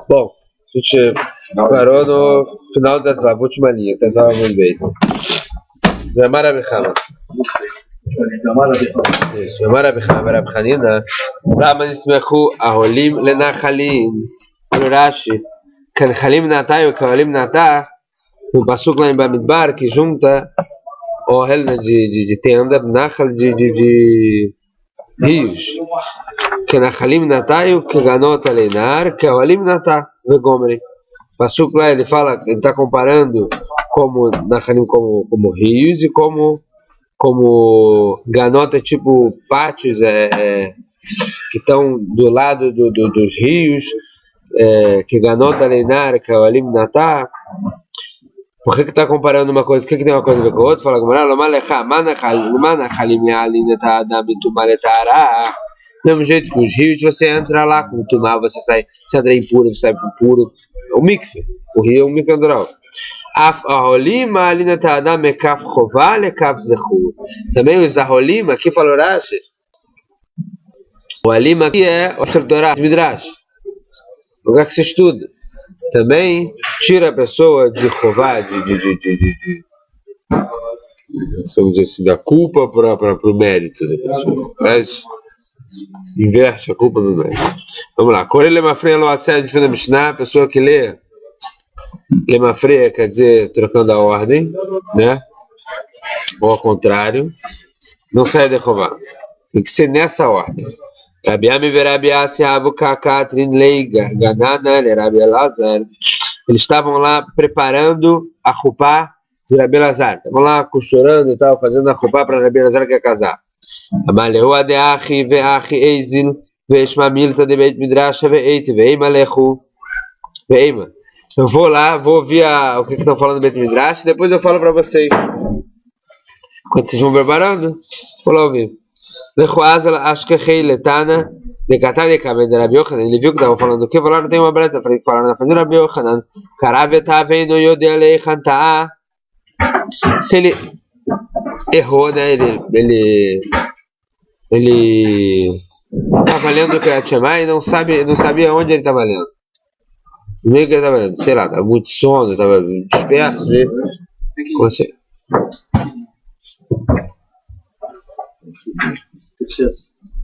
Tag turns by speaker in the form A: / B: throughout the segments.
A: Bom, a gente parou no final da Tzav, última linha, Tzav Amudbeit. Vemar Abihama. Isso, Vemar Abihama, Rab Hanina. Lama nismechu aholim lenachalim. Rashi, Kanchalim Natah e Kaolim Natah. No Pasuk lá em Bamidbar, que junta o helna de tenda, Nachal de rios. Kenachalim Natah e Keganot Aleinar, Kaolim Natah, Vegomri. Pasuk lá ele fala, ele está comparando como Nachalim como rios e como Ganot é tipo pátios que estão do lado dos rios, que Ganot Aleinar, Kaolim Natah. Por que está comparando uma coisa? O que tem uma coisa a ver com a outra? Fala Gomorá, do mesmo jeito que os rios, você entra lá com o tumá, você entra impuro, você sai puro. O mikve, o rio é um mikve natural. Também os aholim, aqui falou Rashi. O alim aqui é o Torá, Midrash. O lugar que se estuda. Também tira a pessoa de chová, vamos dizer assim, da culpa para o mérito da pessoa. Mas inverte a culpa no mérito. Vamos lá. Corre lemafreia lo atzé de Mishnah, a pessoa que lê lemafreia quer dizer trocando a ordem, né? Ou ao contrário, não sai de chová. Tem que ser nessa ordem. Rabi Ami verabi Asi Abu Kakatrin Leiga Ganana Rabi Elazar. Eles estavam lá preparando a Rupá de Rabi Elazar. Estavam lá costurando e tal, fazendo a Rupá para Rabi Elazar que ia casar. Amaleu Adeachi Veachi Eizil Veishmamilta de Beit Midrash Veeit Veima Lechu Veima. Eu vou lá, vou ouvir o que estão falando do Beit Midrash e depois eu falo para vocês. Quando vocês vão preparando, vou lá ouvir. Ele viu que estavam falando o que? Falaram, tem uma breta, falaram na frente do Rabi Yochanan. Se ele errou, né? Ele estava lendo o que ia chamar e não sabia onde ele estava lendo. No meio que ele estava lendo, sei lá, estava muito sono, estava disperso.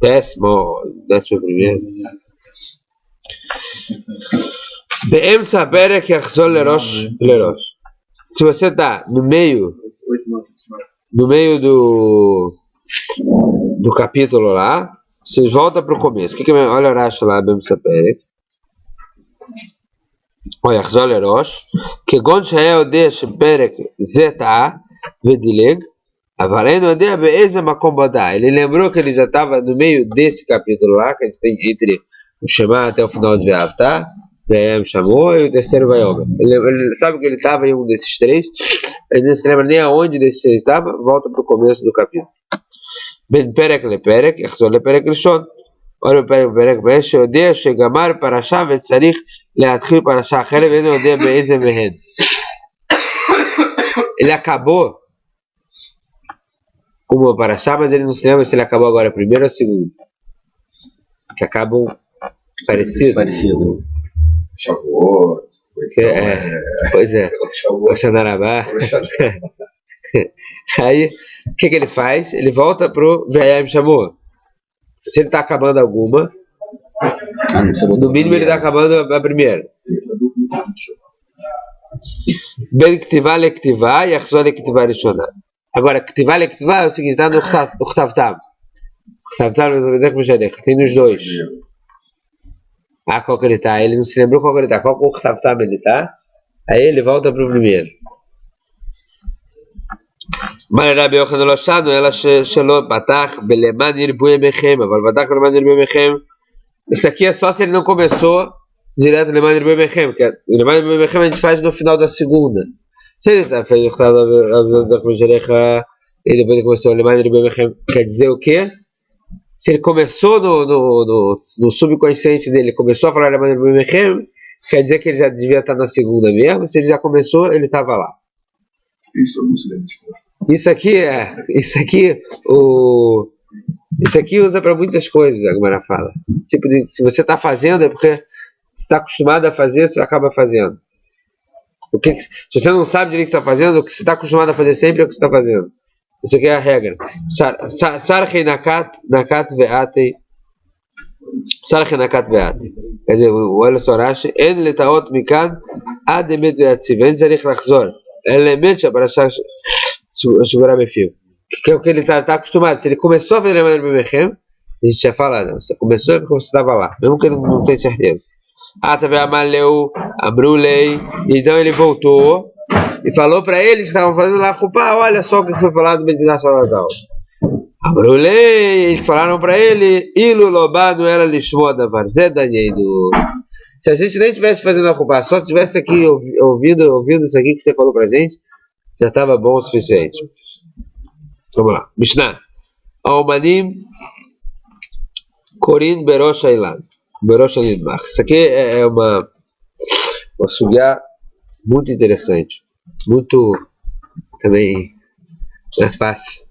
A: Décimo primeiro. Be'emsa berek yachzor lerosh. Se você está no meio do capítulo lá, você volta para o começo. Olha o Rashi lá, Be'emsa berek. Olha, yachzor lerosh. Que gon shaya odesh berek zeta vedileg. Ele lembrou que ele já estava no meio desse capítulo lá, que a gente tem entre o Shema até o final de Ve'avta, Ve'em chamou e o terceiro Vayomer. Ele sabe que ele estava em um desses três, ele não se lembra nem aonde desses três estava, volta para o começo do capítulo. Ben Perek le Perek, Echzor le Perek Rishon. Olha o Perek Perek, Sheodea, Shegamar, Parashah, Vetzarich, Leatchil, Parashah, Chelev, Ele Odea, Be'ezem, Vehen. Ele acabou uma Parashá, mas ele não se lembra se ele acabou agora primeiro ou segundo. Que acabam parecido.
B: Shavuot.
A: Pois é. O Xanarabá. Aí, o que ele faz? Ele volta pro Ve'em chamou. Se ele está acabando alguma, no mínimo ele está acabando a primeira. Ben Ktivá le Ktivá e Achzor le Ktivá Rishonah. Agora, Ktivá le Ktivá é o seguinte, está no Chtavtav. Chtavtav tem nos dois. Qual que ele está? Ele não se lembrou qual que ele está. Qual que o Chtavtav ele está? Aí ele volta para o primeiro. Mas Rabi Yochanan lo shano, ela shelo batach beleman yirbu yemechem, aval batach beleman yirbu yemechem. Isso aqui é só se ele não começou direto leman yirbu yemechem, que leman yirbu yemechem a gente faz no final da segunda. Se ele está fazendo da Kumajerecha e depois ele começou a leman yirbu yemechem, quer dizer o quê? Se ele começou no subconsciente dele, começou a falar leman yirbu yemechem, quer dizer que ele já devia estar na segunda mesmo. Se ele já começou, ele estava lá. Isso aqui Isso aqui usa para muitas coisas, a Gemara fala. Tipo, se você está fazendo, é porque você está acostumado a fazer, você acaba fazendo. Se você não sabe direito o que está fazendo, o que você está acostumado a fazer sempre é o que você está fazendo. Isso aqui é a regra. Sarchei nakat ve'atei. Sarchei nakat ve'atei. Quer dizer, olha só, Rashi. En letaot mikan ad emet ve'atziv. En zarich lachzor. Element shabarashah shugara befiv. Que é o que ele está acostumado. Se ele começou a fazer Lemar Bemechem, a gente já fala, não. Você começou porque você estava lá. Mesmo que ele não tenha certeza. Também amaleu, abrulei. Então ele voltou e falou para eles que estavam fazendo lá, olha só o que foi falado no Medina Salatal. Abrulei, eles falaram para ele, Ilu Lobá não era lishmoda varzeda neido. Se a gente nem estivesse fazendo a culpa, só estivesse aqui ouvindo isso aqui que você falou para a gente, já estava bom o suficiente. Vamos lá. Mishnah. Almanim Korin Berosh Ailan. Berosh Nidbach. Isso aqui é uma sugya muito interessante. Muito também não é fácil.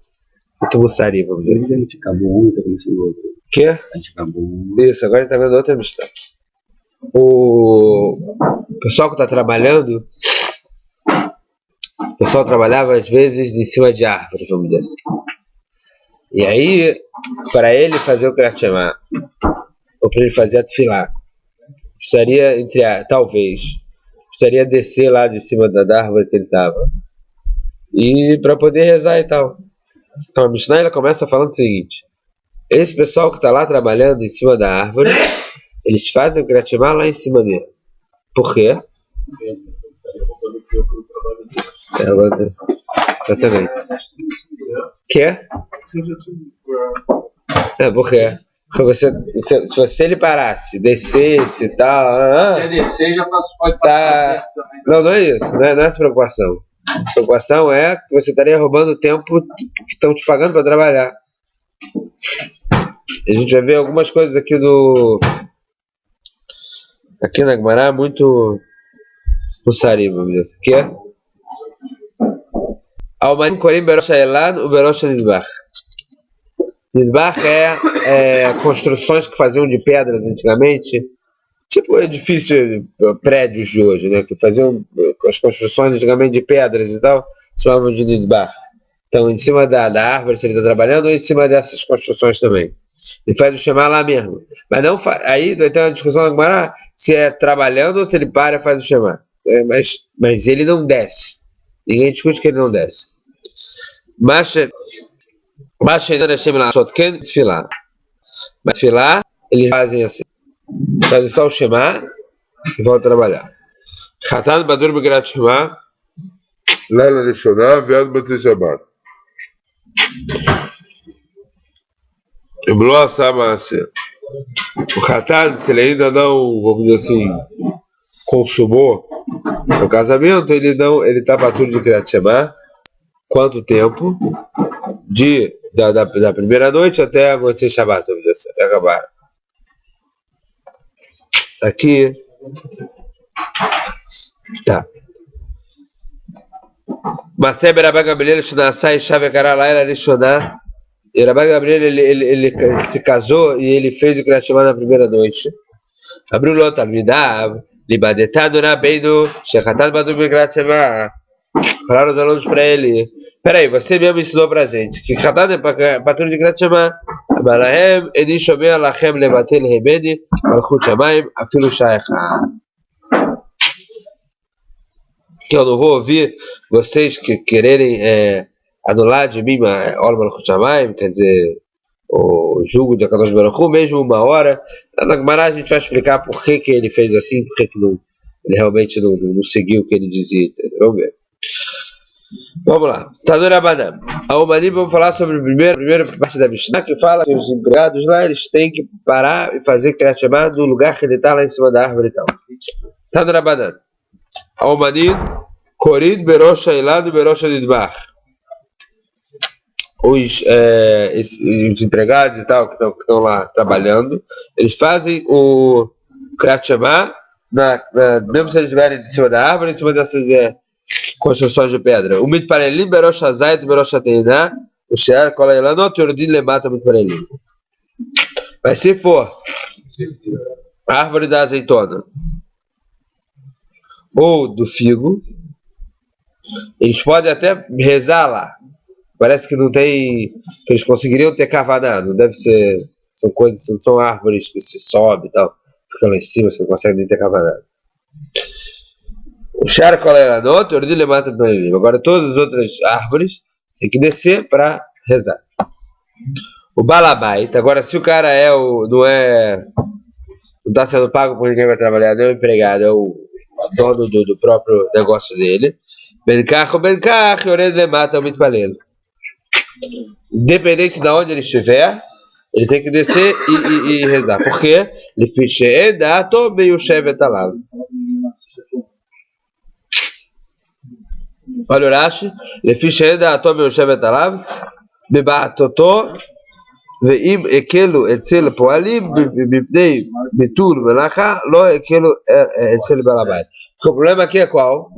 A: Muito mussari, vamos dizer assim.
B: A gente acabou um e tá começando outro.
A: Que?
B: A gente acabou um.
A: Isso, agora a gente está vendo outra Mishnah. O pessoal que está trabalhando, o pessoal trabalhava às vezes em cima de árvores, vamos dizer assim. E aí, para ele fazer o Kriyat Shema, ou para ele fazer a Tefilá, precisaria descer lá de cima da árvore que ele estava, e para poder rezar e tal. Então a Mishnah ela começa falando o seguinte: esse pessoal que está lá trabalhando em cima da árvore, eles fazem o Kriyat Shema lá em cima mesmo. Por quê? Exatamente. Quê? Por quê? Se ele parasse, descesse e tal.
B: Se descer, já pode
A: tá... Não é isso. Não é essa preocupação. A preocupação é que você estaria roubando o tempo que estão te pagando para trabalhar. A gente vai ver algumas coisas aqui aqui na Gemara muito mussari, vamos dizer assim. Que é? Almanim Korim Berosh Ailan, o Berosh Nidbach. Nidbach é construções que faziam de pedras antigamente, tipo edifício, prédios de hoje, né? Que faziam as construções antigamente de pedras e tal, se chamavam de Nidbach. Então, em cima da árvore, se ele está trabalhando, ou em cima dessas construções também. Ele faz o Shema lá mesmo. Mas não aí vai ter uma discussão agora se é trabalhando ou se ele para e faz o Shema. Mas ele não desce. Ninguém discute que ele não desce. Mas ainda Hashem lá, só quem desfilar. Mas desfilar, eles fazem assim. Fazem só o Shema e voltam a trabalhar. Chatan Badur Begrat Shema, Lala Rishonah, Viad Batei Shabbat. O Chatan, se ele ainda não, vamos dizer assim, consumou no casamento, ele está para tudo de Kriyat Shema. Quanto tempo? Da primeira noite até acontecer Shabbat, vamos dizer assim, até acabar. Aqui. Tá. Masé Rabbi Gamliel Shunasai Shavekará Laila Rishonah. E Rabbi Gamliel ele se casou e ele fez o Kriyat Shema na primeira noite. Abriu o Talmidav, Libadetado Rabbeinu, Shechatad Badu Kriyat Shema. Falaram os alunos para ele: peraí, você mesmo ensinou pra gente que Chatan é patrulho de Kriyat Shema. Amarahem, Eni Shomer Lachem Levatel Remedi, Malchut Shamayim, Afilu Shaycha. Que eu não vou ouvir vocês que quererem anular de mim Ol Malchut Shamayim, quer dizer, o jugo de Akadosh Baruch Hu, mesmo uma hora. Na Gemara a gente vai explicar por que ele fez assim, por que ele realmente não seguiu o que ele dizia. Vamos ver. Vamos lá. Tanur Abanam. A Almanim, vamos falar sobre a primeira parte da Mishnah, que fala que os empregados lá eles têm que parar e fazer Kriyat Shema no lugar que ele está lá em cima da árvore e tal. Tanur Abanam. A Almanim, Korid Berosh Ailan, Berosh Nidbach. Os empregados e tal que estão lá trabalhando, eles fazem o Kriyat Shema mesmo se eles estiverem em cima da árvore, em cima dessas construções de pedra. O Mitparelim Berosh Hazayt Berosh Ateiná, O Shear cola ela não te mata muito para ele. Mas se for árvore da azeitona ou do figo, eles podem até rezar lá. Parece que não tem. Que eles conseguiriam ter cavaná. Não deve ser. São coisas, não são árvores que se sobe e tal. Fica lá em cima, você não consegue nem ter cavaná. O Shar Koleranot, o Ordile mata para ele. Agora todas as outras árvores tem que descer para rezar. O Balabait, agora se o cara não está sendo pago por ninguém vai trabalhar, não é o empregado, é o dono do próprio negócio dele. Benkach, o Ordile mata muito para ele. Independente de onde ele estiver, ele tem que descer e rezar. Por quê? Ele ficha Edato meio Shevetalav. Olha o Rashi. Ele ficha Edato meio Shevetalav. Bebatotó. Veim ekelo etzel poalim. Bipnei bitur melacha. Lo ekelo etzel balabait. O problema aqui é qual?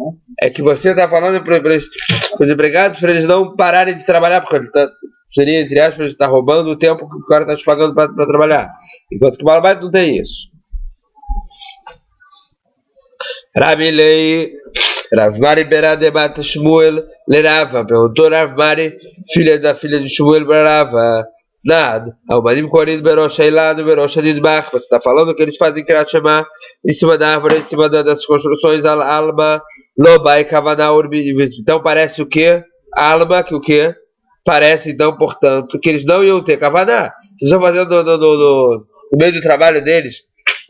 A: É que você está falando para os empregados para eles não pararem de trabalhar, porque seria, entre aspas, ele está roubando o tempo que o cara está te pagando para trabalhar. Enquanto que o Balabait não tem isso. Rabi Lei, Rav Mari Beradebat Shmuel, Lerava, perguntou Rav Mari, filha de Shmuel Berava. Nada. Almanim Corim Berosha Ilado, Berosha Nidbach. Você está falando que eles fazem Kriyat Shema em cima da árvore, em cima das construções, Alma, Lobai, Kavaná, Urbi. Então parece o quê? Alma, que o quê? Parece então, portanto, que eles não iam ter Kavaná. Vocês estão fazendo no meio do trabalho deles,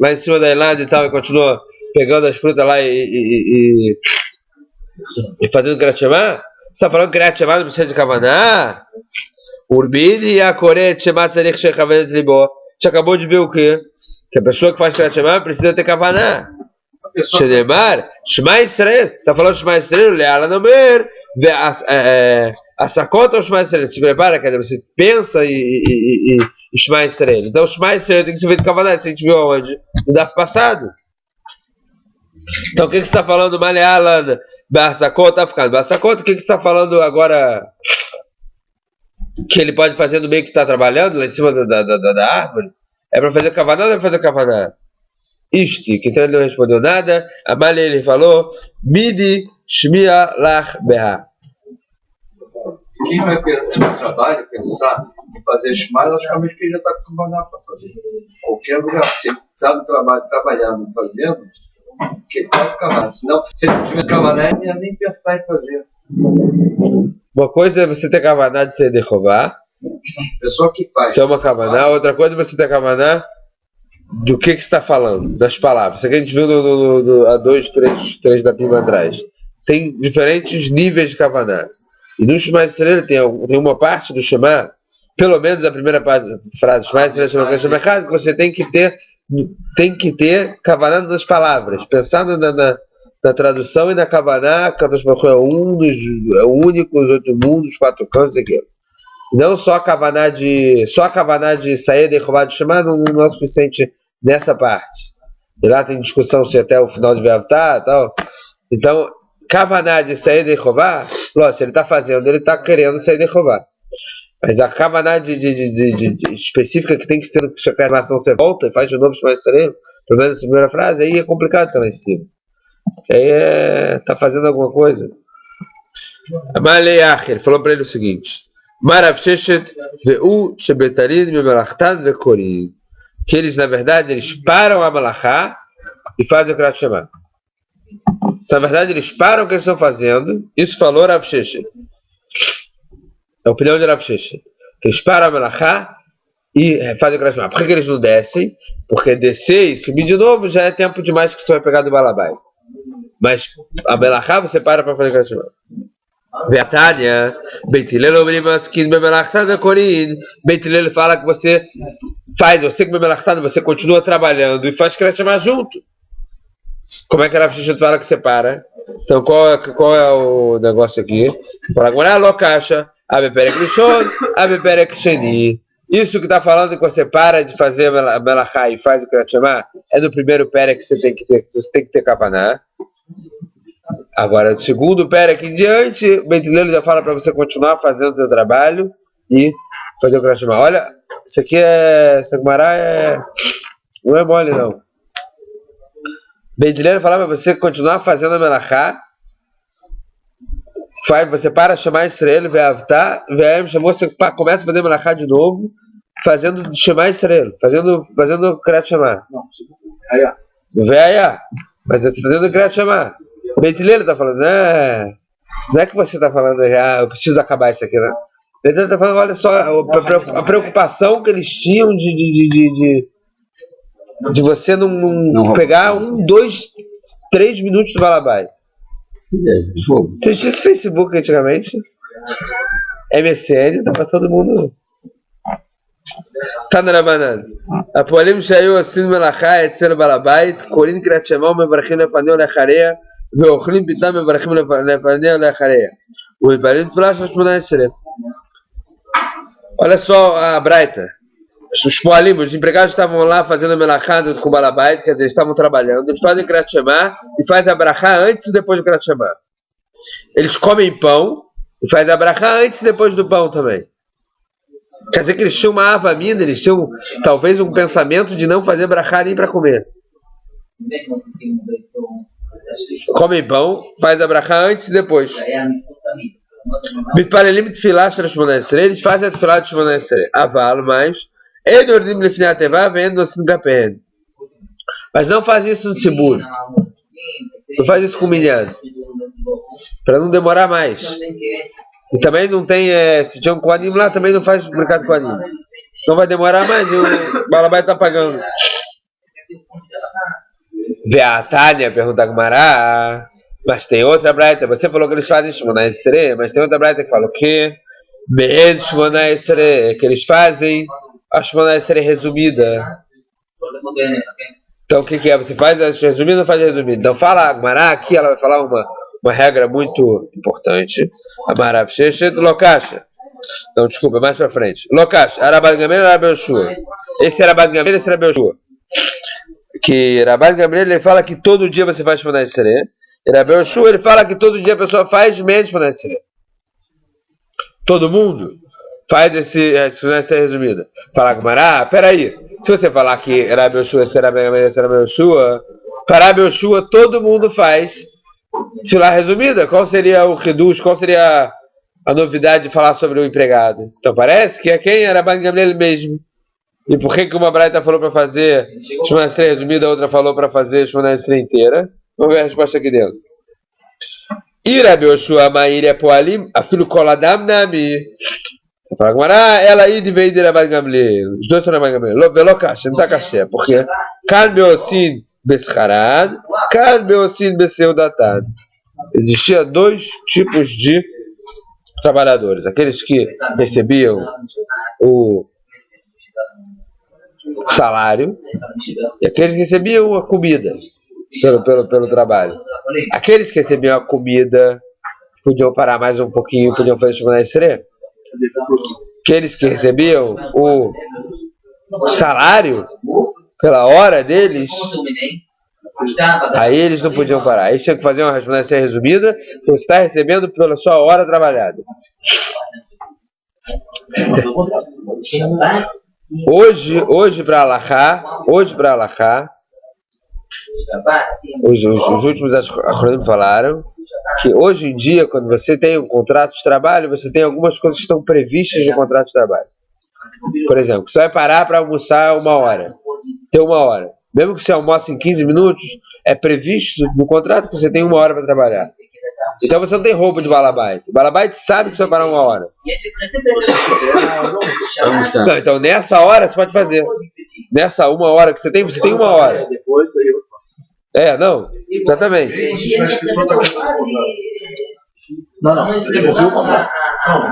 A: lá em cima da Ilad e tal, e continuam pegando as frutas lá e fazendo Kriyat Shema? Você está falando que Kriyat Shema não precisa de Kavaná? Urbid e a Coreia Shema Tzarich Shechavedet Libo. Você acabou de ver o quê? Que a pessoa que faz Kriyat Shema precisa ter Kavaná. Shenemar, Shema Israel. Está falando Shema Israel? Leala Nomer. A sacota ou Shema Israel? Se prepara, quer dizer, você pensa e Shema Israel. Então Shema Israel tem que ser feito Kavaná. Isso a gente viu aonde? No DAF passado. Então o que você está falando? Maleala, Basacota, ficando. Basacota, o que você está falando agora? Que ele pode fazer no meio que está trabalhando, lá em cima da árvore? É para fazer Kavaná ou não é para fazer Kavaná? Isto, que então ele não respondeu nada. A Malha ele falou: Midi Shmia Lach Beha.
B: Quem vai no trabalho pensar em fazer Shema, logicamente que ele já está com Kavaná para fazer. Qualquer lugar, se ele está no trabalho, trabalhando, fazendo, que ele pode Kavaná. Senão, se ele não tivesse Kavaná, ele não ia nem pensar em fazer.
A: Uma coisa é você ter Kavaná de ser derrubar.
B: Pessoa que faz.
A: Isso é uma Kavaná. Outra coisa é você ter Kavaná do que você está falando, das palavras. Isso aqui a gente viu há 2, 3 da prima atrás. Tem diferentes níveis de Kavaná. E no Shema Israel tem uma parte do Shema, pelo menos a primeira frase, Shema Israel, Shema, que você tem que ter Kavaná nas palavras. Pensar na tradução e na Kavaná, que é o único, os 8 mundos, os 4 cantos, aquilo. Não só a Kavaná de sair de roubar de Shema não é o suficiente nessa parte. E lá tem discussão se até o final de Beavtá e tal. Então, Kavaná de sair de roubar, se ele está fazendo, ele está querendo sair de roubar. Mas a Kavaná específica que tem que ter que a afirmação você volta e faz de novo Shema Israel, pelo menos a primeira frase, aí é complicado estar lá em cima. Aí está fazendo alguma coisa. Amaleach, ele falou para ele o seguinte: Marav Sheshet ve'u shebetarid memelachtan ve'korin. Que eles, na verdade, eles param a Malachá e fazem o Kriyat Shema. Na verdade, eles param o que eles estão fazendo. Isso falou Rav Sheshet. É a opinião de Rav Sheshet. Eles param a Malachá e fazem o Kriyat Shema. Por que eles não descem? Porque descer e subir de novo já é tempo demais que você vai pegar do Balabai. Mas a Melachá você para fazer o Kriyat Shema. Beatania, Beit Hillel Obrimaskin Bemelachtan Korin. Beit Hillel fala que você que Bemelachtan, você continua trabalhando e faz Kriyat Shema junto. Como é que a Rav Sheshet fala que você para? Então qual é o negócio aqui? Fala agora Lokasha, Abe Perek Rishon, Abe Perek Sheni. Isso que está falando que você para de fazer a Melachá e faz o Kriyat Shema é no primeiro Perek que você tem que ter Kavaná. Agora, no segundo Perek em diante, o Beit Hillel já fala para você continuar fazendo o seu trabalho e fazer o Kriyat Shema. Olha, isso aqui essa Gemara não é mole não. Beit Hillel falava pra você continuar fazendo a Melachá. Você para chamar Israel, Ve'avta, Ve'ayim chamou, você começa a fazer Melachá de novo, fazendo Shema Israel, fazendo Kriyat Shema. Ve'ayah, mas você está fazendo Kriyat Shema. Beit Hillel está falando, não é que você está falando, eu preciso acabar isso aqui, né? Beit Hillel está falando, olha só, a preocupação que eles tinham de você não pegar 1, 2, 3 minutos do Balabai. Você tinha esse Facebook antigamente? MSN, tava todo mundo. Tá na Rabanan. Apolim Shayu Asin Melachá, Etzel Balabait, Korin Kriyat Shema, Mevarchim Lefaneu Lechareia, Veochlim Pitam Mevarchim Lefaneu Lechareia. O Ibarim Flash Shmona Esrei. Olha só a Braita. Os Poalim, os empregados estavam lá fazendo a Melachá com o Balabait, quer dizer, eles estavam trabalhando. Eles fazem Kriyat Shema e fazem a Brachá antes e depois do Kriyat Shema. Eles comem pão e fazem a Brachá antes e depois do pão também. Quer dizer que eles tinham uma avamina, eles tinham talvez um pensamento de não fazer Brachá nem para comer. Comem pão, faz a Brachá antes e depois. Mitpalelim Tfilah Shel Shmona Esrei, eles fazem a Tfilah de Shmona Esrei. Aval, mas mas não faz isso no Tzibur. Não faz isso com milhares. Para não demorar mais. E também não tem, se tinha um Kohanim lá, também não faz mercado Kohanim. Não vai demorar mais e o Balabai está pagando. Ve'atania, pergunta a Gemara. Mas tem outra braita. Você falou que eles fazem Shmona Esrei, mas tem outra braita que fala o quê? Be'ed Shmona Esrei, que eles fazem a Shmona Esrei resumida. Então o que é? Você faz a resumida ou não faz a resumida? Então fala a Gemara aqui, ela vai falar uma regra muito importante. Amarav Sheshet Lokasha. Então desculpa, mais pra frente. Lokasha, Rabban Gamliel, Rabban Yoshua. Esse era Rabban Gamliel, esse era Rabban Yoshua. Que Rabban Gamliel ele fala que todo dia você faz Shmona Esrei. E Rabban Yoshua ele fala que todo dia a pessoa faz menos Shmona Esrei. Todo mundo faz esse Shmona Esrei resumida. Fala Gemara, peraí. Se você falar que Rabban Yoshua, esse era Rabban Gamliel, esse era Rabban Yoshua, para Rabban Yoshua todo mundo faz Tfilah resumida. Qual seria o Hidush? Qual seria a novidade de falar sobre o empregado? Então parece que é quem era Rabban Gamliel mesmo. E por que uma braita falou para fazer Shmona Esrei resumida, a outra falou para fazer Shmona Esrei inteira? Vamos ver a resposta aqui dentro. E Rabban Yoshua Ma'ir é Poalim, afilo Koladam Nami. Fala Gemara, ela aí de vez de Rabban Gamliel. Os dois são Rabban Gamliel. Velocash, não está caché. Porque Kan Beosin Besharad, Kan Beosin Beseudatan. Existia 2 tipos de trabalhadores. Aqueles que recebiam o salário e aqueles que recebiam a comida pelo trabalho. Aqueles que recebiam a comida podiam parar mais um pouquinho, podiam fazer Shmona Esrei. Aqueles que recebiam o salário pela hora deles, aí eles não podiam parar. Aí tinha que fazer uma Shmona Esrei resumida, que você está recebendo pela sua hora trabalhada. Hoje para Alachá, os últimos acrônimos falaram que hoje em dia, quando você tem um contrato de trabalho, você tem algumas coisas que estão previstas no contrato de trabalho. Por exemplo, você vai parar para almoçar 1 hora. Tem 1 hora. Mesmo que você almoce em 15 minutos, é previsto no contrato que você tem 1 hora para trabalhar. Então você não tem roupa de Balabait. O Balabait sabe que você vai parar 1 hora. Não, então nessa hora você pode fazer. Nessa 1 hora que você tem 1 hora. Não, exatamente.
C: Não.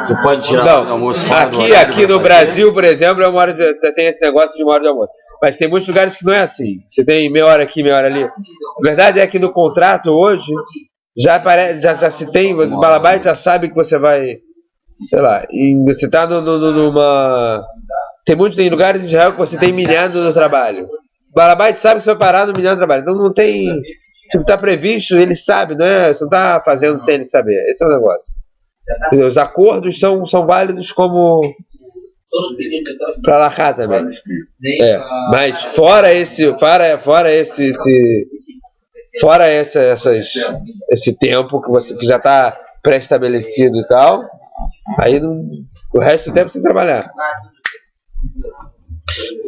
C: Você pode tirar o almoço.
A: Aqui no Brasil, por exemplo, tem esse negócio de 1 hora de almoço. Mas tem muitos lugares que não é assim. Você tem meia hora aqui, meia hora ali. A verdade é que no contrato hoje já se tem, o Balabait já sabe que você vai, sei lá, e você está numa. Tem lugares em Israel que você tem milhado no trabalho. O Balabait sabe que você vai parar no milhão de trabalho. Então não tem. Se está previsto, ele sabe, não é? Você não está fazendo sem ele saber. Esse é o negócio. Os acordos são válidos como Para Alahá também. Mas fora esse tempo que você que já está pré-estabelecido e tal, aí não, o resto do tempo sem trabalhar.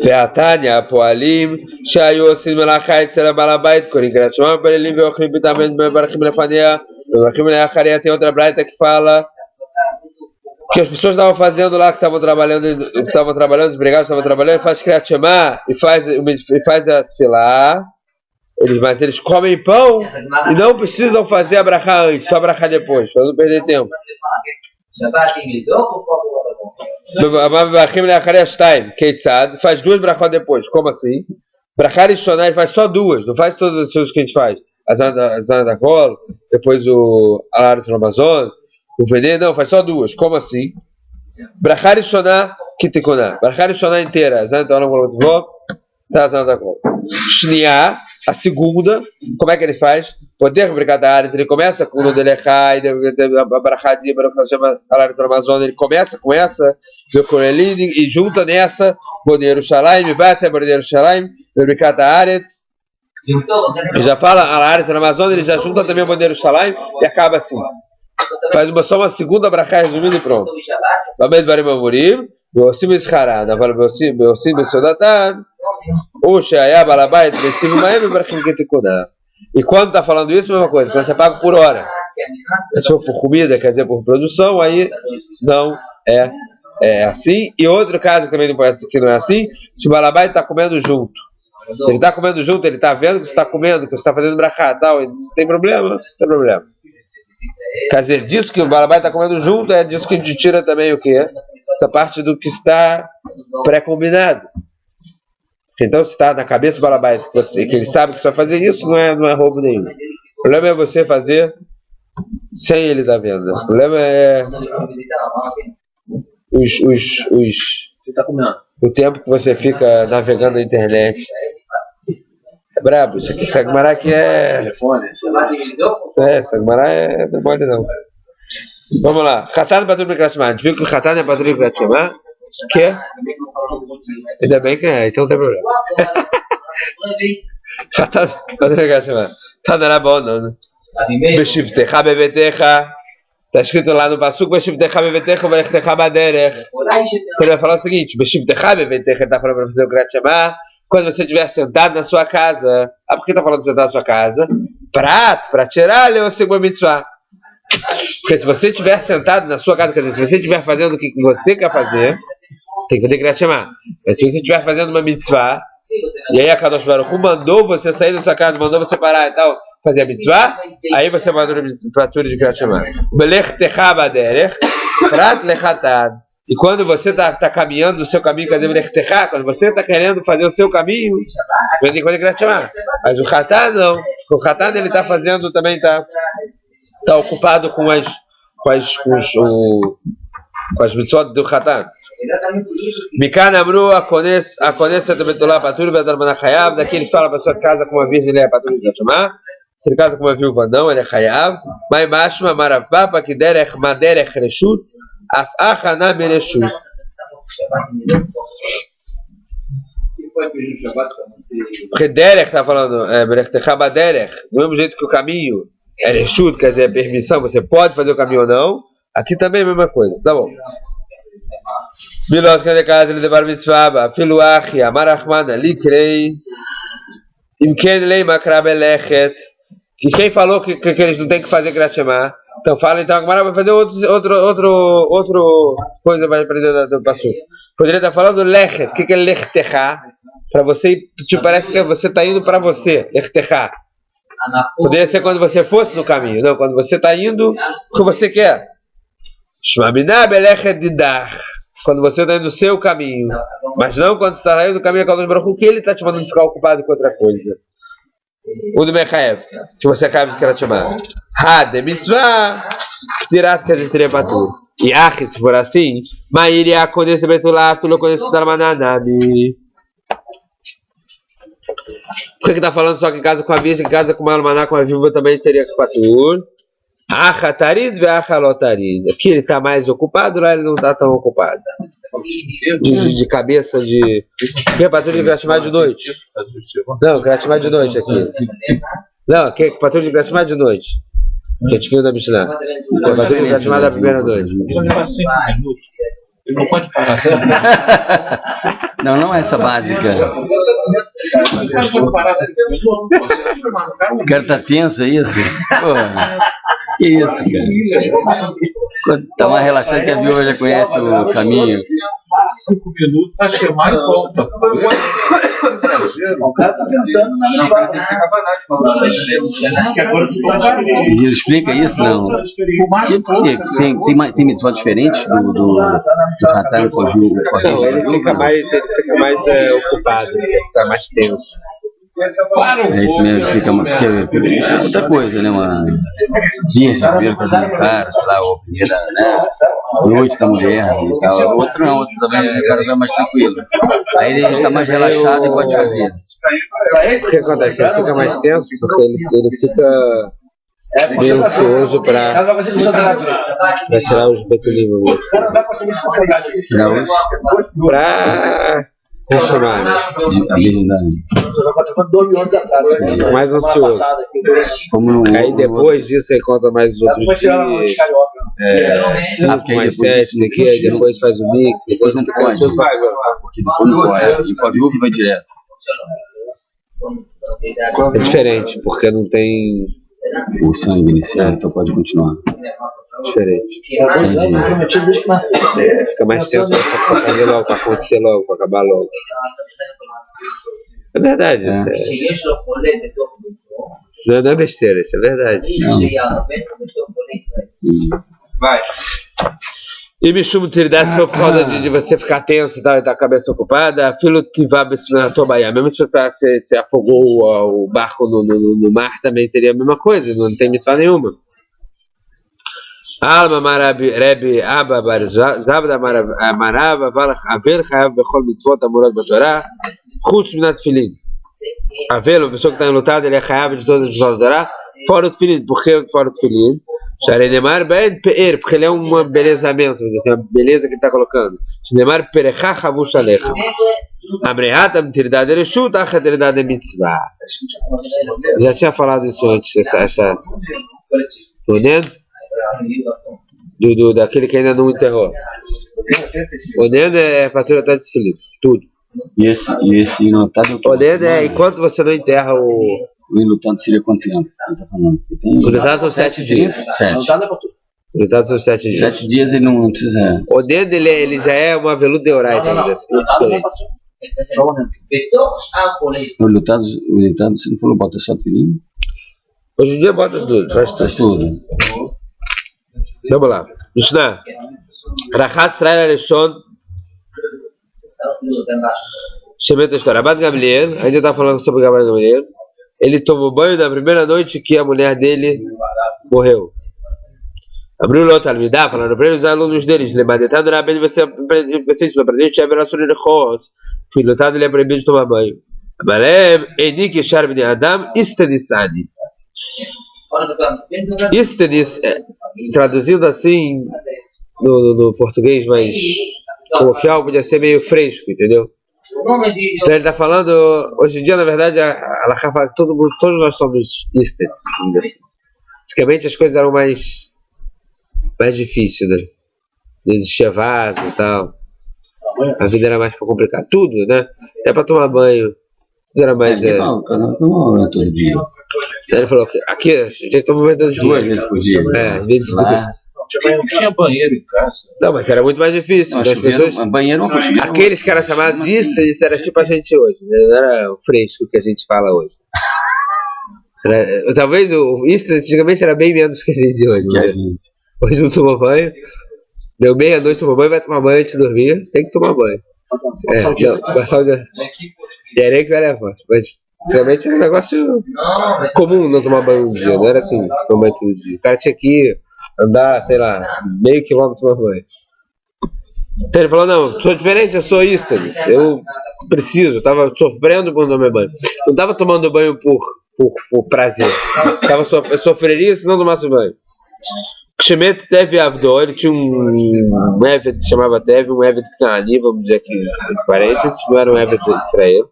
A: Veatania, Poalim, Shayu, Sim, Melachai, Tzera, Balabait, Koringrat, Shema, Perelim, Veochim, Bitamento, Mebarachim, Lefanea, Mebarachim, Leacharia, tem outra braita que fala que as pessoas estavam fazendo lá, que estavam trabalhando, os empregados estavam trabalhando, faz Kriyat Shema e faz a Tefilá, mas eles comem pão e não precisam fazer a brachá antes, só a brachá depois, para não perder tempo. Faz duas brachá depois, como assim? Brachá Rishoná ele faz só duas, não faz todas as coisas que a gente faz. A Zana da Cola, depois o Alaris no Amazonas, o veneno, não, faz só duas, como assim? Brachá Rishoná, Kitikuná, brachá Rishoná inteira, Zana da Cola, tá, Zana da Cola. Shniá, a segunda, como é que ele faz? Poder fabricar da área, ele começa com o Delechai, a Barachadinha, a chama Alaris no Amazonas, ele começa com essa, e junta nessa, Boneiro Shalaim, vai até Boneiro Shalaim, fabricar da área. Ele já fala, a área no Amazonas, ele já junta também o Boneiro Shalaim e acaba assim. Faz só uma segunda brachá resumindo e pronto. Lamed Varim Amurim, Beosim Eshará, Beosim Besodatan, Ushaya Balabait, Besim Maem, Brachim Ketikuna. E quando está falando isso, a mesma coisa, quando você paga por hora. Se for por comida, quer dizer por produção, aí não é assim. E outro caso que também não é assim, se o Balabait está comendo junto. Se ele está comendo junto, ele está vendo que você está comendo, que você está fazendo brachá e tal, não tem problema, não tem problema. Quer dizer, disso que o Balabai está comendo junto, é disso que a gente tira também o quê? Essa parte do que está pré-combinado. Então, se está na cabeça do Balabai que ele sabe que você vai fazer isso, não é roubo nenhum. O problema é você fazer sem ele estar vendo. O problema é o tempo que você fica navegando na internet. É brabo, isso aqui, Sagmará aqui é... Sagmará não é mole não. Vamos lá, Khatan Patur B'Kriyat Shema. A gente viu que o Khatan é Patur B'Kriyat Shema. Que é? Ainda bem que é, então não tem problema. Khatan Patur B'Kriyat Shema. Tadará bom, não. Beshivtecha bevetecha. Está escrito lá no Pasuk, Beshivtecha bevetecha, Berechtecha baderech. Então ele vai falar o seguinte, Beshivtecha bevetecha, está falando para fazer o Kriyat Shema. Quando você estiver sentado na sua casa. Ah, por que está falando de sentar na sua casa? Para tirar o segundo mitzvah. Porque se você estiver sentado na sua casa, quer dizer, se você estiver fazendo o que você quer fazer, tem que fazer Kriyat Shema. Mas se você estiver fazendo uma mitzvah, e aí a Kadosh Baruch Hu mandou você sair da sua casa, mandou você parar e tal, fazer a mitzvah, aí você mandou a Torah de Kriyat Shema. Belech techa baderech, prat lechatad. E quando você está caminhando no seu caminho, quando você está querendo fazer o seu caminho, você tem que fazer Kriyat Shema. Mas o Khatan não. O Khatan ele está fazendo também, está ocupado com as mitzvot do Khatan. Mikan Amru, a conheça do Betulá Patur, Bedarmana Chayav. Daqui ele fala para a sua casa com uma virgem, ele é Patur de Kriyat Shema. Se ele casa com uma viúva, não, ele é Chayav. Mas Mashma Maravá, para que derech maderech reshut. Afachana Bereshut. Porque Derech está falando, Berechtecha baderech, do mesmo jeito que o caminho é Reshut, quer dizer, permissão, você pode fazer o caminho ou não, aqui também é a mesma coisa, tá bom. Bilos Kanekaz, ele devar mitzvah, Filuachi, Amarachmana, Likrei, Imken Lei Makra Belechet, e quem falou que eles não têm que fazer Kriyat Shema? Então fala, então agora vai fazer outro coisa para aprender do Pasuk. Poderia estar falando lechet. O que é lechtecha? Para você, te parece que você está indo para você, lechtecha. Poderia ser quando você fosse no caminho, não, quando você está indo o que você quer. Shmamina belechet didach. Quando você está indo no seu caminho, mas não quando você está indo no caminho que ele está te mandando ficar ocupado com outra coisa. O do Mechaev, que você acaba de querer chamar. De mitzvah, tirat que a gente teria patur. E se for assim, Mairi a conhece Betulá, tu não conhece Darmananami. Por que está falando só que em casa com a virgem, em casa com uma almaná, com a viúva também teria que patur? Achatarid ve achalotarid. Aqui ele está mais ocupado, lá ele não está tão ocupado. de cabeça de... Que é patrulha de Gratimar de noite? Não, Gratimar de noite aqui. Não, que é patrulha de Gratimar de noite. Que é de da Mishnah. Que é patrulha de Gratimar da primeira noite.
B: Ele não pode parar.
C: Não é essa básica. O cara tá tenso, é isso? Porra. Que isso, cara? Quando tá mais relaxado que a viúva já conhece o caminho.
B: 5 minutos pra chamar e volta. O cara tá pensando na minha
C: Ele explica isso, não? Tem mitzvot diferentes do Ratan com a viúva?
A: Não, ele fica mais ocupado, ele fica mais tenso.
C: É isso mesmo, fica outra coisa, né? Uma virgem, primeiro casamento do cara, sei lá, ou a primeira, né? Noite da mulher e tal. Outro não, outro também, o cara vai mais tranquilo. Aí ele está mais relaxado e pode fazer.
A: O que acontece? Ele fica mais tenso porque ele fica meio ansioso para tirar os betulim. Para chamar, né? Fica mais ansioso. Aí depois disso ele conta mais os outros dias. 5 mais 7, aqui, aí depois faz o mix.
C: Depois não pode. Porque depois não pode. E com a viúva vai direto.
A: É diferente, porque não tem
C: o sangue inicial, então pode continuar.
A: Diferente. Fica mais tenso para fazer logo, para acontecer logo, para acabar logo. É verdade, isso não é besteira, isso é verdade.
B: Vai.
A: E me chamo Tiridade, se for por causa de você ficar tenso e tal, e tá a cabeça ocupada, filo que vai na tua baía. Mesmo se você afogou o barco no mar, também teria a mesma coisa, não tem mitzvah nenhuma. Alma Rebbe Abba Bar Zabda Marava Avel Chayav Bechol Mitzvot Amorot Batorá Chutz Minat Tefilin. Avel, a pessoa que está enlutada, ele é Chayav de todas as mitzvot da Torá, fora o Tefilin. Por que fora o Tefilin? Sharenemar Ben Pe'er, porque ele é um embelezamento, uma beleza que ele está colocando. Sharenemar Perecha Chavush Alecha Amreatam Tiridad Ereshut Achat Tiridad Mitzvah. Já tinha falado isso antes, essa Onendo? Daquele que ainda não enterrou. Onendo é patrulha de Tefilin, tudo.
C: E esse enlutado...
A: Onendo é enquanto você não enterra o...
C: O enlutado seria quanto tempo? Tá falando?
A: O enlutado são 7 dias.
C: 7.
A: O enlutado são 7 dias.
C: 7 dias ele não precisa...
A: O dedo ele já é uma veludo de orais.
C: O enlutado você não falou bota só Tefilin?
A: Hoje em dia bota tudo, faz tudo. Vamos lá. Mishnah. Rachat Israel Arishon. Shemet Estor. Abad Gamliel. Ainda está falando sobre Abad Gamliel. Ele tomou banho na primeira noite que a mulher dele morreu. Abriu o outro almidá, falando para os alunos deles: Lemadetado na bem você isso para gente é verações de rosa. Que lutado ele é proibido de tomar banho. Amalem enik sharbni adam istedisani. Istedis, traduzindo assim no português mais coloquial, podia ser meio fresco, entendeu? Então ele está falando, hoje em dia, na verdade, a Halakha fala que todos nós somos isteds. Antigamente as coisas eram mais difíceis, né? Existia vaso e tal. A vida era mais complicada. Tudo, né? Até para tomar banho. Tudo era mais...
C: Não todo dia.
A: Então ele falou que aqui a gente toma banho todo dia.
C: 2 vezes por dia.
A: Às vezes
B: Não tinha banheiro em casa.
A: Não, mas era muito mais difícil.
C: Não,
A: as pessoas...
C: banheiro não fugiu.
A: Aqueles que eram chamados de isteds era tipo a gente hoje. Não era o fresco que a gente fala hoje. Talvez o isteds antigamente era bem menos que a gente hoje. Né? Hoje não toma banho. Deu meia-noite, tomou banho, vai tomar banho antes de dormir. Tem que tomar banho. Passar o dia. E aí que vai levar. Mas antigamente era um negócio comum não tomar banho um dia. Não era assim, tomar banho todo dia. O cara tinha que andar, sei lá, meio quilômetro tomar banho. Então ele falou: não, sou diferente, eu sou isteds. Eu preciso, estava sofrendo por não tomar banho. Não estava tomando banho por prazer. Eu sofreria se não tomasse banho. Kshemet Tev Avdó, ele tinha um Eved que chamava Tev, um Eved Knaani, vamos dizer aqui entre parênteses, não era um Eved de Israel.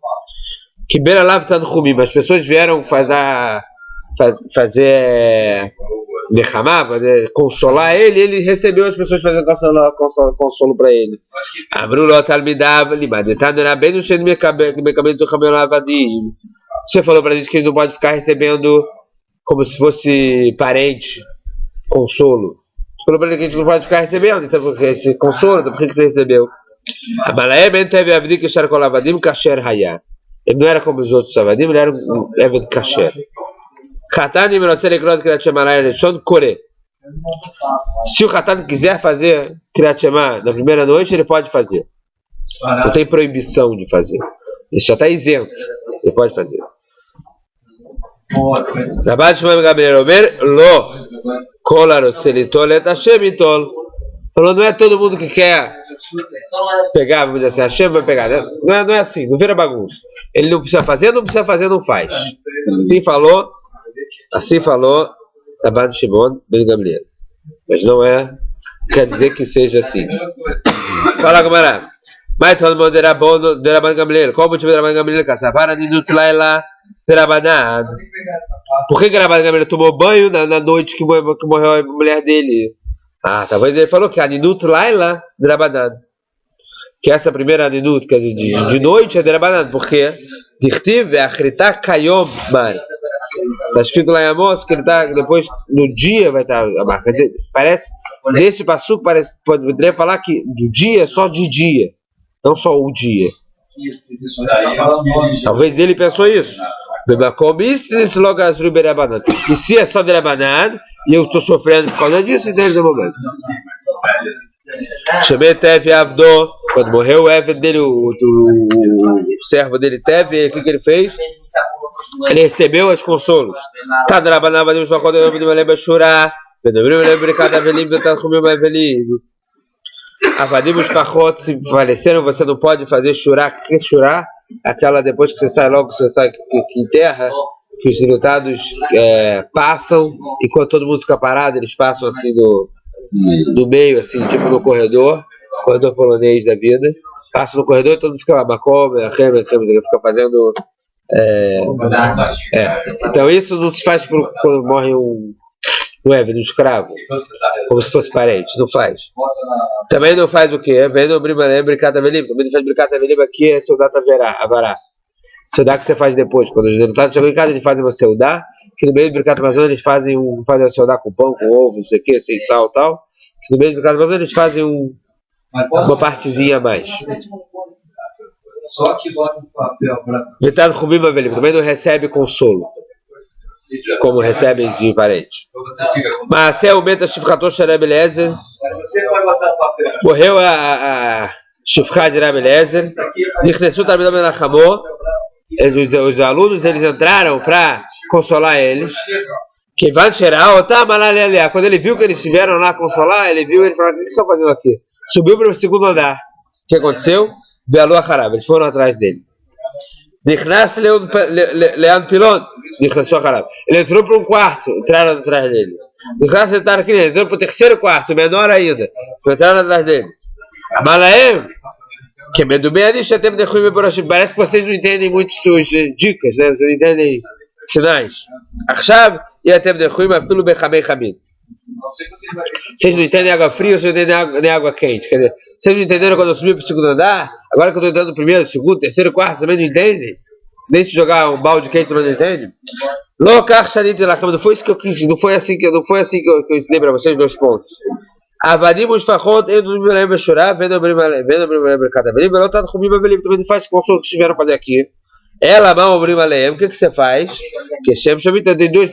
A: Que Beira lá está no Rumim, as pessoas vieram fazer Nechamá, consolar ele, ele recebeu as pessoas fazendo consolo para ele. Você falou para a gente que ele não pode ficar recebendo como se fosse parente, consolo. Você falou para ele que a gente não pode ficar recebendo, então esse consolo, então por que você recebeu? Ele não era como os outros Avadim, ele era um Eved Kasher. Se o Khatan quiser fazer Kriyat Shema na primeira noite, ele pode fazer. Não tem proibição de fazer. Ele já está isento. Ele pode fazer. Trabalho de Shmuel Gamliel Omer, Lo, Kolar, Selitol, Et Hashem Itol. Falou, não é todo mundo que quer pegar, vamos dizer assim, Hashem vai pegar. Não é assim, não vira bagunça. Ele não precisa fazer, não faz. Assim falou Rabban Shimon ben Gamliel. Mas não quer dizer que seja assim. Fala, Gamara. Mas todo mundo era bom de Rabban Gamliel. Qual o motivo de Rabban Gamliel? Caçapara de Nutlaila de Rabbanan. Por que Rabban Gamliel tomou banho na noite que morreu a mulher dele? Talvez ele falou que a Ninut Laila de Rabbanan. Que essa primeira Ninut, quer dizer, de noite é de Rabbanan. Por quê? Dirtiv é Achrita Kayom Mar. Está escrito lá em Amós que ele está depois, no dia vai estar a marca. Quer dizer, parece, nesse passuco, poderia falar que do dia é só de dia, não só o dia. Talvez ele pensou isso. E se é só de Rabbanan, e eu estou sofrendo por causa disso, então é o momento. Shemet Avdó, quando morreu o Eved dele, o servo dele Tev, o que ele fez? Ele recebeu os consolos. Avadim os pachot se faleceram, você não pode fazer shurá. O que é shurá? Aquela depois que você sai logo, você sai que enterra, que os enlutados passam, e quando todo mundo fica parado, eles passam assim do meio, assim, tipo no corredor polonês da vida. Passam no corredor e todo mundo fica lá, Makom, fica fazendo. Então isso não se faz quando morre um Eved, um escravo, como se fosse parente, não faz. Também não faz o quê? Também não faz Bricata Velim, aqui é Seudata Avará. Seudá que você faz depois, quando os deputados chegam em casa, eles fazem uma Seudá, que no meio do Bricata Amazônia eles fazem a Seudá com pão, com ovo, não sei o que, sem sal e tal, que no meio do Bricata Amazônia eles fazem uma partezinha a mais.
B: Só que bota um papel para.
A: Vitado Rubim Avelim, também não recebe consolo, como recebem de parente. Mas é o Meta Shifkator Shareb Eliezer. Morreu a Shifkat de Rabbi Eliezer. Os alunos eles entraram para consolar eles. Que vai tirar, quando ele viu que eles estiveram lá consolar, ele falou: o que eles estão fazendo aqui? Subiu para o segundo andar. O que aconteceu? Belu Acharab, eles foram atrás dele. Nichnas Leandro Pilon, Nichnas Acharab. Ele entrou para um quarto, entraram atrás dele. Nichnas aqui, ele entrou para o terceiro quarto, menor ainda, entraram atrás dele. Malaem, que medo bem ali, já temos de ruim por parece que vocês não entendem muito suas dicas, né? Vocês não entendem sinais. Achav, e até de ruim, mas pelo Bechamei Hamid. Vocês não entendem água fria, vocês não entendem nem água quente. Quer dizer, vocês não entenderam quando eu subi para o segundo andar? Agora que eu estou entrando no primeiro, segundo, terceiro, quarto, também não entendem? Nem se jogar um balde quente também não entende? Não foi isso que eu quis, não foi assim que eu ensinei para vocês 2 pontos. Avadim os fachot, eu não me lembro chorar, vendo abrir cada vez, mas não também não faz consolo que tiveram fazer aqui. Ela mal abrir o que você faz? Que Shem Shavita tem dois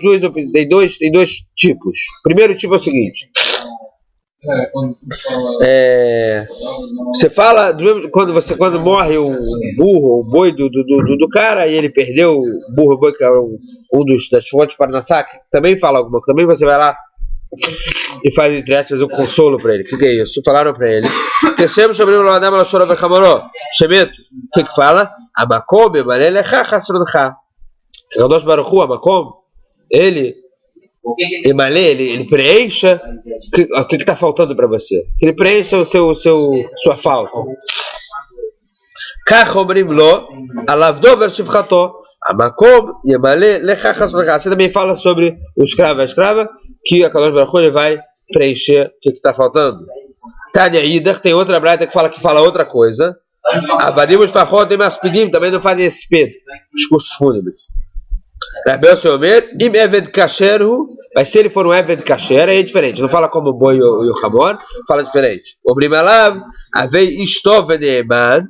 A: tipos. Primeiro tipo é o seguinte: você fala quando morre o burro, o boi do cara, e ele perdeu o burro, o boi que é das fontes para Nassá, que também fala alguma coisa. Também você vai lá e faz entre aspas um consolo para ele. O que é isso? Falaram para ele que Shem Shavita não andava na chora bechamoró. Shemet, o que fala? A Makom, ele é Chachasrodcha. Kadosh Baruch Hu, a Makom, ele Emalê, ele preencha. O que está faltando para você? Que ele preencha sua falta. Você também fala sobre o escravo e a escrava, que a Kadosh Baruch Hu ele vai preencher o que está faltando. Tânia Ider, tem outra braita que fala outra coisa. Avadim os Fachot e Maspidim também não fazem esse pedo, discursos fúnebres. Rabel Shomer, Im Eved Kasherhu, mas se ele for um Eved Kasher, aí é diferente. Não fala como o boi e o Hamor, fala diferente. Obrim Alav, Avei Ishtov Veneeman,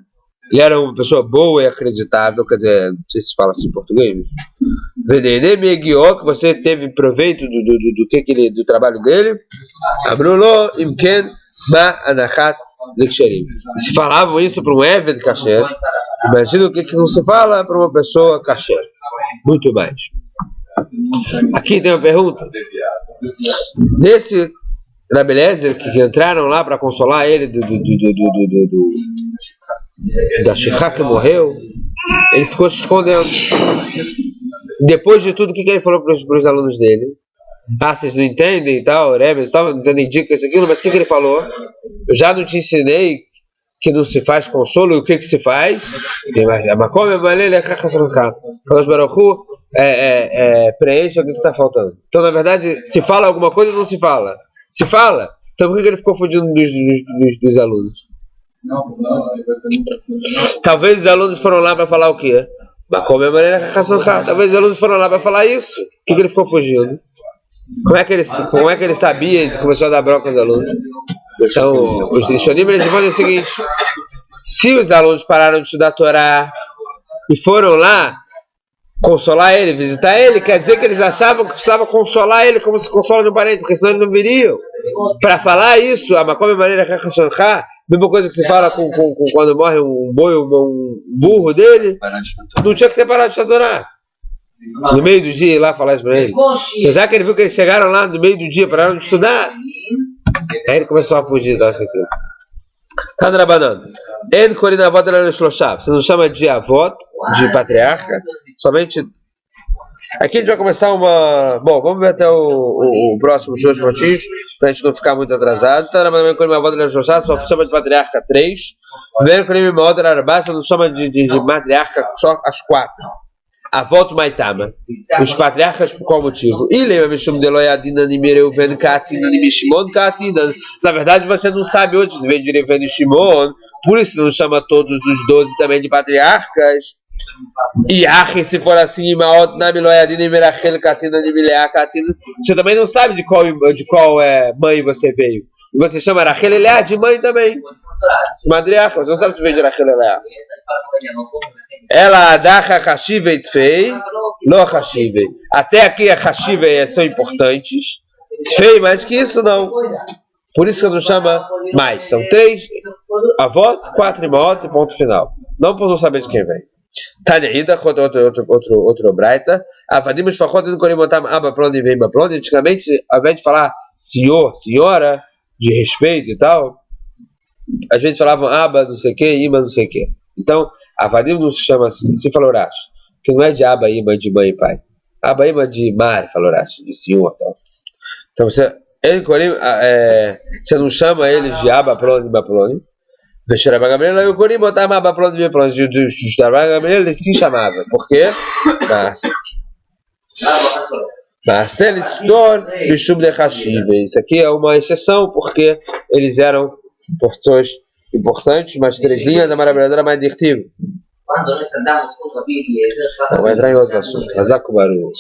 A: ele era uma pessoa boa e acreditável, quer dizer, não sei se fala assim em português. Venenem Egiok, você teve proveito do trabalho dele. Abrulo Imken Ma Anachat Liksherim. Se falavam isso para um Eved Kasher, imagina o que não se fala para uma pessoa Kasher. Muito mais. Aqui tem uma pergunta. Nesse Rabi Eliezer que entraram lá para consolar ele da Shifra que morreu, ele ficou se escondendo. Depois de tudo, o que ele falou para os alunos dele? Vocês não entendem e tal, não entendem dicas, aquilo, mas o que ele falou? Eu já não te ensinei que não se faz consolo, e o que se faz? Kadosh Baruch Hu preenche o que está faltando. Então, na verdade, se fala alguma coisa ou não se fala? Se fala, então por que ele ficou fugindo dos alunos? Talvez os alunos foram lá para falar o quê? Talvez os alunos foram lá para falar isso. Por que ele ficou fugindo? Como é que ele sabia e começou a dar bronca aos alunos? Então, os Rishonim eles dizem o seguinte: se os alunos pararam de estudar a Torá e foram lá consolar ele, visitar ele, quer dizer que eles achavam que precisava consolar ele como se consola de um parente, porque senão eles não viriam. Para falar isso, a Makom maneira mesma coisa que se fala quando morre um boi ou um burro dele, não tinha que ter parado de estudar a Torá. No meio do dia ir lá falar isso para ele. Já que ele viu que eles chegaram lá no meio do dia, pararam de estudar, aí ele começou a fugir da aqui. Tanrabanan. En Korina Avot Elano Shloshah. Você não chama de avó, de patriarca, somente. Aqui a gente vai começar uma. Bom, vamos ver até o próximo show de minutinhos, para a gente não ficar muito atrasado. Tanrabanan En Korina Avot Elano Shloshah, só chama de patriarca 3. Ven Korina Avot Elano Arbá, não chama de matriarca só as 4. Avot Maitama. Os patriarcas por qual motivo? Na verdade você não sabe onde se vê de Reuven e Shimon, por isso não chama todos os 12 também de patriarcas. E se for assim, você também não sabe de qual mãe você veio. E você chama Rachel e Leá de mãe também. Matriarca, você não sabe se veio de Rachel e Leá. Ela adacha Hashiva e Tfei, não Hashiva. Até aqui a Hashiva são importantes. Tfei, mais que isso não. Por isso que não chama mais. São 3 avós, 4 imaot e ponto final. Não por não saber de quem vem. Tânia Ida, outro braita. Avadim os Fachot não querem botar Abba Ploni e vem Ploni. Antigamente, ao invés de falar senhor, senhora, de respeito e tal, a gente falava Abba não sei o que, Ima não sei o que. Então, Avadim não se chama assim, se falou Rashi, que não é de Abba Ima de mãe e pai. Abba Ima de Mar, falou Rashi, de senhor tal. Então você não chama eles de Abba Ploni e Ploni. Vexeraba Gamliel, eu Corim botava Abba Ploni e Ploni. Justaraba Gamliel, ele se chamava. Por quê? Mas eles tornam Bishub de Hashiva. Isso aqui é uma exceção, porque eles eram porções importantes, mas 3 linhas da maravilhosa mais diretivo. Vai entrar em outro assunto. Hazaku Baruch.